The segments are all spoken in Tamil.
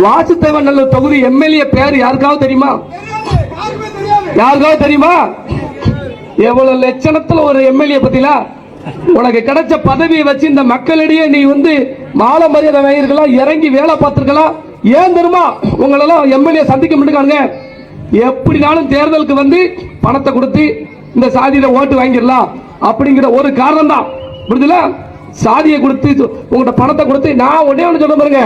வாசுதேவநல்லூர் தொகுதி எம்எல்ஏ பேர் யாருக்காவது தெரியுமா? யாருக்காவது தெரியுமா? எவ்வளவு லட்சணத்துல ஒரு எம்எல்ஏ பத்திலா உனக்கு கிடைச்ச பதவியை வச்சு இந்த மக்களிடையே நீ மாலை மரியாதை வாங்கிருக்கலாம், இறங்கி வேலை பார்த்திருக்கலாம். ஏன் தெரியுமா உங்களெல்லாம் எம்எல்ஏ சந்திக்க மாட்டாங்க? எப்படினாலும் தேர்தலுக்கு பணத்தை கொடுத்து இந்த சாதியில ஓட்டு வாங்கிடலாம் அப்படிங்கிற ஒரு காரணம் தான். புரியுதுல? சாதியை கொடுத்து உங்கள்கிட்ட பணத்தை கொடுத்து நான் ஒன்னே ஒன்று சொல்ல பாருங்க,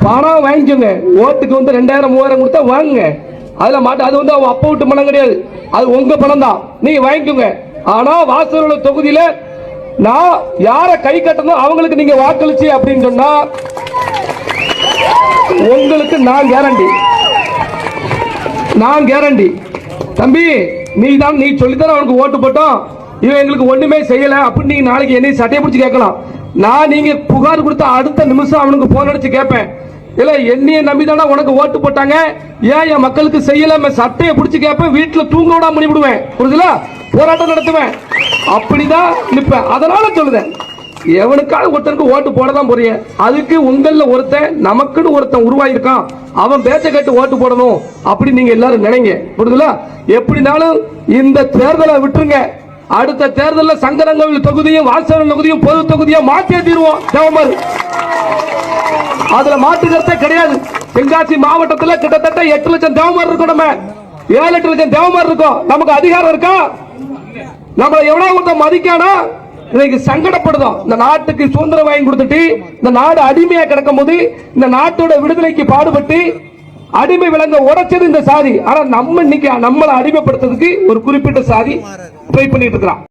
பணம் வாங்கிக்கோங்க. ஓட்டுக்கு 2000 3000 கொடுத்தா வாங்குங்க. அதுல மாட்டு அது அவன் அப்பா விட்டு பணம் கிடையாது, அது உங்க பணம் தான், நீங்க வாங்கிக்கோங்க. ஆனா வாசகர் தொகுதியில நான் யார கை கட்டணும் அவங்களுக்கு நீங்க வாக்களிச்சு அப்படின்னு சொன்னா உங்களுக்கு நான் கேரண்டி தம்பி, நீ சொல்லித்தான அவனுக்கு ஓட்டு போட்டோம், இவன் எங்களுக்கு ஒண்ணுமே செய்யல அப்படின்னு நீங்க நாளைக்கு என்னை சட்டையை பிடிச்சு கேட்கலாம். நான் நீங்க புகார் கொடுத்த அடுத்த நிமிஷம் அவனுக்கு போன் அடிச்சு கேட்பேன், இல்ல என்னைய நம்பிதானா உனக்கு ஓட்டு போட்டாங்க, ஏன் என் மக்களுக்கு செய்யல, சட்டையை பிடிச்சு கேட்பேன், வீட்டுல தூங்க விடாம பண்ணி விடுவேன். புரியுதுல? போராட்டம் நடத்துவேன், அப்படிதான் நிப்பேன். அதனால சொல்லுதேன், எவனுக்காக ஒருத்தருக்கு ஓட்டு போடதான் போறீங்க, அதுக்கு உங்கள நமக்குன்னு ஒருத்தன் உருவாயிருக்கான், அவன் பேச்ச கேட்டு ஓட்டு போடணும் அப்படி நீங்க எல்லாரும் நினைங்க. புரியுதுல? எப்படினாலும் இந்த தேர்தலை விட்டுருங்க. அடுத்த தேர்தலில் சங்கரங்கோவில் தொகுதியும் வாசகர் தொகுதியும் பொது தொகுதியா மாற்றியே தீர்வோம். தேவமர் அதுல மாற்று கருத்தே கிடையாது. தென்காசி மாவட்டத்தில் கிட்டத்தட்ட 8 லட்சம் தேவமர் இருக்கும், நம்ம 7-8 லட்சம் தேவமர் இருக்கும். நமக்கு அதிகாரம் இருக்கா? நம்மள எவ்வளவு ஒருத்தர் மதிக்கானா இன்னைக்கு சங்கடப்படுதோம். இந்த நாட்டுக்கு சுதந்திரம் வாங்கி கொடுத்துட்டு இந்த நாடு அடிமையா கிடக்கும் போது இந்த நாட்டோட விடுதலைக்கு பாடுபட்டு அடிமை விலங்க உடைச்சது இந்த சாதி. ஆனா நம்ம இன்னைக்கு நம்மளை அடிமைப்படுத்துறதுக்கு ஒரு குறிப்பிட்ட சாதி ட்ரை பண்ணிட்டு இருக்கிறான்.